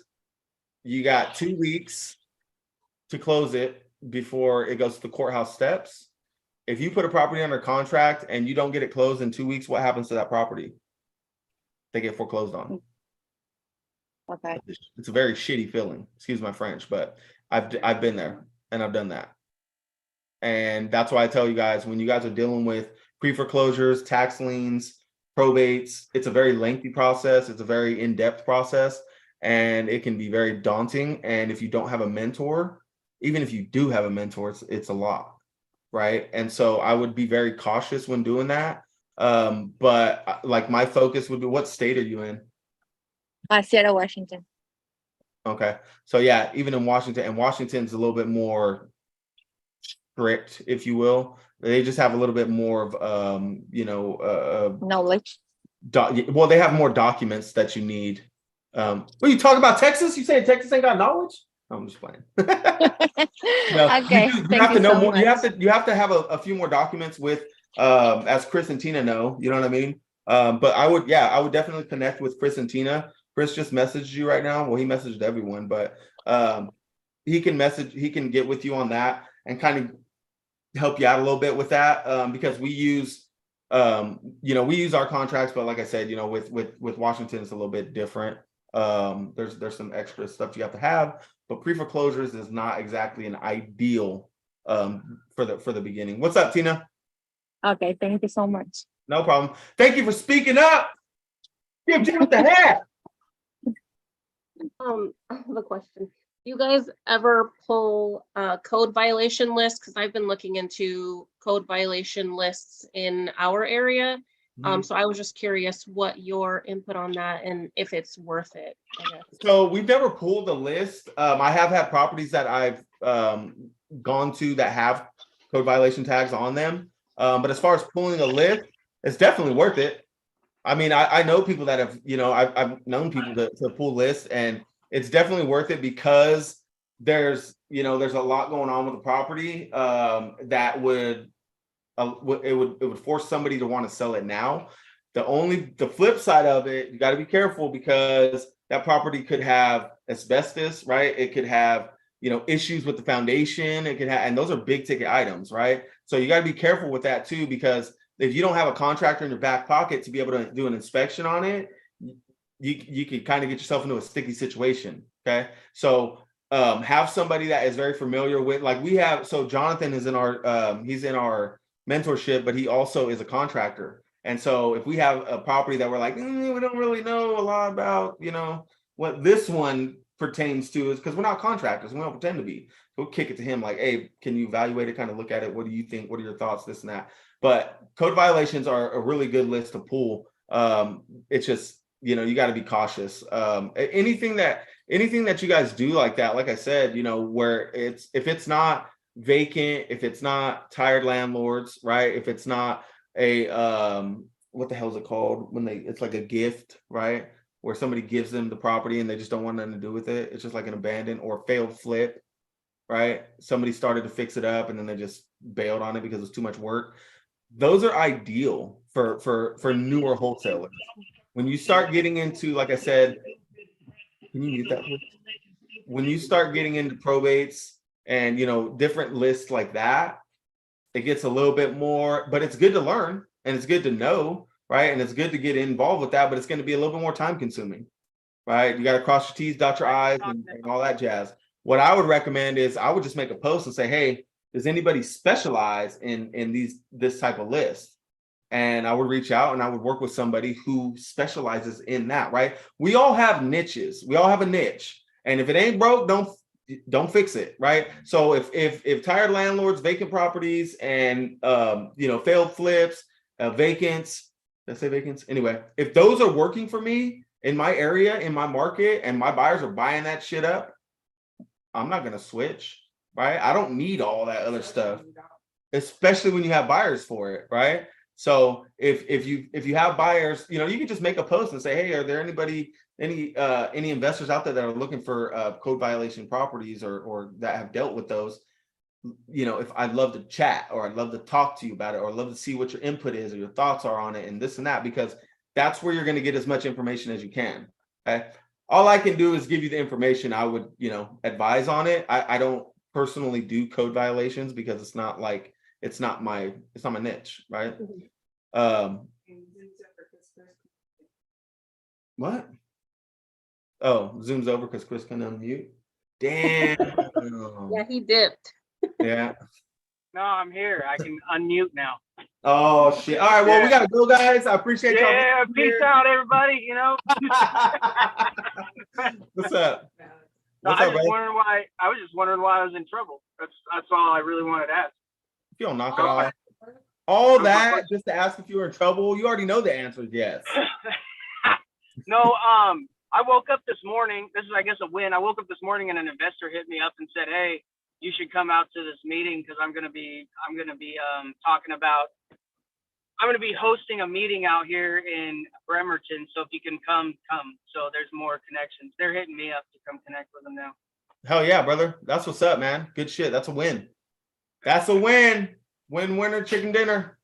A: you got 2 weeks to close it before it goes to the courthouse steps. If you put a property under contract and you don't get it closed in 2 weeks, what happens to that property? They get foreclosed on.
G: Okay.
A: It's a very shitty feeling. Excuse my French, but I've been there and I've done that. And that's why I tell you guys, when you guys are dealing with pre-foreclosures, tax liens, probates. It's a very lengthy process. It's a very in-depth process, and it can be very daunting. And if you don't have a mentor, even if you do have a mentor, it's a lot, right? And so I would be very cautious when doing that. But like my focus would be, what state are you in?
G: Seattle, Washington.
A: Okay. So yeah, even in Washington, and Washington's a little bit more strict, if you will. They just have a little bit more of
G: Knowledge.
A: well, they have more documents that you need. What you talking about, Texas? You saying Texas ain't got knowledge? I'm just playing. No,
G: Okay,
A: you
G: thank
A: have to
G: you
A: know
G: so
A: more.
G: much.
A: You have to have a few more documents with as Chris and Tina know, you know what I mean? But I would definitely connect with Chris and Tina. Chris just messaged you right now. Well, he messaged everyone, but he can get with you on that and kind of help you out a little bit with that, because we use our contracts, but like I said, with Washington, it's a little bit different. There's some extra stuff you have to have, but pre-foreclosures is not exactly an ideal for the beginning. What's up, Tina?
G: Okay, thank you so much.
A: No problem. Thank you for speaking up. Give Jim the hat.
D: I have a question. You guys ever pull code violation lists? Because I've been looking into code violation lists in our area. So I was just curious what your input on that and if it's worth it, I guess.
A: So we've never pulled a list. I have had properties that I've gone to that have code violation tags on them. But as far as pulling a list, it's definitely worth it. I mean, I know people that have, I've known people to pull lists, and it's definitely worth it because there's a lot going on with the property that would force somebody to want to sell it now. The flip side of it, you got to be careful because that property could have asbestos, right? It could have, issues with the foundation. It could have, and those are big ticket items, right? So you got to be careful with that too, because if you don't have a contractor in your back pocket to be able to do an inspection on it, you could kind of get yourself into a sticky situation. Okay. So have somebody that is very familiar with, like we have, so Jonathan is in he's in our mentorship, but he also is a contractor. And so if we have a property that we're like, we don't really know a lot about, what this one pertains to, is because we're not contractors. We don't pretend to be. We'll kick it to him like, hey, can you evaluate it, kind of look at it? What do you think? What are your thoughts? This and that. But code violations are a really good list to pull. It's just, you got to be cautious. Anything that you guys do like that, like I said, where if it's not vacant, if it's not tired landlords, right? If it's not a what the hell is it called when it's like a gift, right? Where somebody gives them the property and they just don't want nothing to do with it. It's just like an abandoned or failed flip, right? Somebody started to fix it up and then they just bailed on it because it's too much work. Those are ideal for newer wholesalers. When you start getting into, like I said, can you mute that, please? When you start getting into probates and different lists like that, it gets a little bit more, but it's good to learn and it's good to know, right? And it's good to get involved with that, but it's going to be a little bit more time consuming, right? You got to cross your T's, dot your I's, and all that jazz. What I would recommend is I would just make a post and say, hey, does anybody specialize in this type of list? And I would reach out and I would work with somebody who specializes in that, right? We all have niches. We all have a niche. And if it ain't broke, don't fix it, right? So if tired landlords, vacant properties, and failed flips, vacants, did I say vacants? Anyway, if those are working for me in my area, in my market, and my buyers are buying that shit up, I'm not gonna switch, right? I don't need all that other stuff, especially when you have buyers for it, right? So if you have buyers, you can just make a post and say, hey, are there any investors out there that are looking for code violation properties or that have dealt with those? If I'd love to chat, or I'd love to talk to you about it, or I'd love to see what your input is or your thoughts are on it and this and that, because that's where you're going to get as much information as you can. Okay. All I can do is give you the information. I would, advise on it. I don't personally do code violations because it's not my niche, right? What? Oh, Zoom's over because Chris can unmute. Damn.
D: Yeah, he dipped.
A: Yeah.
H: No, I'm here. I can unmute now.
A: Oh shit. All right, well, we gotta go, guys. I appreciate y'all.
H: Yeah,
A: being
H: peace
A: here.
H: out, everybody. You know,
A: What's up?
H: No,
A: What's
H: I
A: up,
H: just
A: bro?
H: wondering why. I was just wondering why I was in trouble. That's all I really wanted to ask.
A: If you don't knock it off. All
H: I'm
A: that
H: perplexed.
A: just to ask if you were in trouble. You already know the answer is yes.
H: No, I woke up this morning. This is, I guess, a win. I woke up this morning and an investor hit me up and said, "Hey, you should come out to this meeting because I'm gonna be talking about. I'm gonna be hosting a meeting out here in Bremerton. So if you can come. So there's more connections. They're hitting me up to come connect with them now.
A: Hell yeah, brother. That's what's up, man. Good shit. That's a win. That's a win. Win, winner, chicken dinner.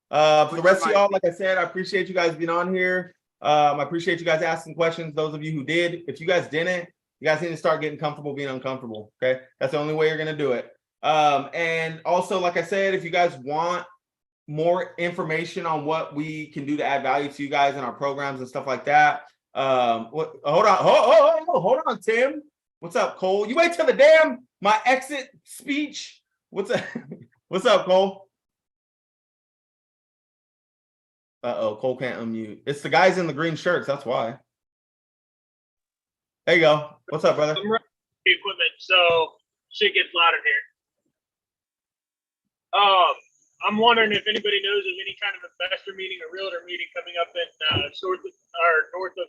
A: For the rest of y'all, like I said, I appreciate you guys being on here. I appreciate you guys asking questions. Those of you who did, if you guys didn't, you guys need to start getting comfortable being uncomfortable. Okay, that's the only way you're gonna do it. And also, like I said, if you guys want more information on what we can do to add value to you guys in our programs and stuff like that, hold on, Tim. What's up, Cole? You wait till the damn my exit speech. What's up? What's up, Cole? Uh-oh, Cole can't unmute. It's the guys in the green shirts, that's why. There you go. What's up, brother?
I: I'm running the equipment, so shit gets louder here. I'm wondering if anybody knows of any kind of investor meeting or realtor meeting coming up in north of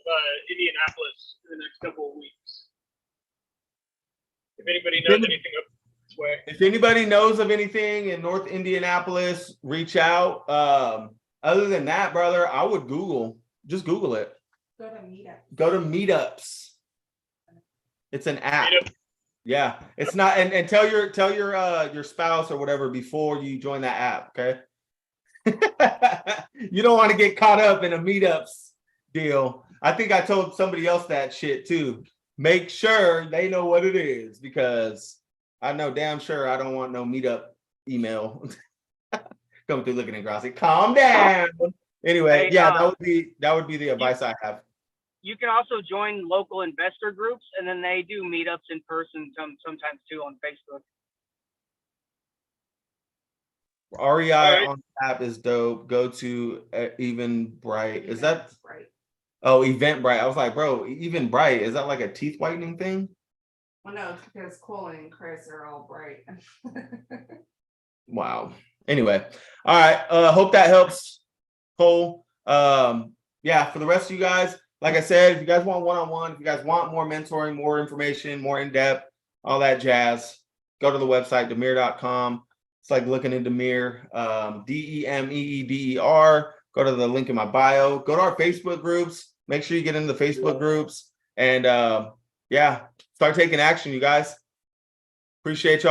I: Indianapolis in the next couple of weeks. If anybody knows anything up this way.
A: If anybody knows of anything in North Indianapolis, reach out. Other than that, brother, I would just Google it. Go to meetups. It's an app.
I: Meetup.
A: Yeah, it's not. And tell your spouse or whatever before you join that app. Okay. You don't want to get caught up in a meetups deal. I think I told somebody else that shit too. Make sure they know what it is because I know damn sure I don't want no meetup email coming through looking at Grossi. Calm down. Anyway,
H: Hey,
A: yeah, that would be the advice I have.
H: You can also join local investor groups, and then they do meetups in person sometimes too on Facebook.
A: REI
I: right.
A: on the app is dope. Go to Eventbrite. Is that
C: right?
A: oh Eventbrite? I was like, bro, Eventbrite, is that like a teeth whitening thing?
C: Well, no, it's because Cole and Chris are all bright.
A: Wow. Anyway, all right. Hope that helps, Cole. Yeah, for the rest of you guys, like I said, if you guys want one-on-one, if you guys want more mentoring, more information, more in-depth, all that jazz, go to the website, Demir.com. It's like looking into Demir, DEMEEBER. Go to the link in my bio. Go to our Facebook groups. Make sure you get into the Facebook groups. And yeah, start taking action, you guys. Appreciate y'all.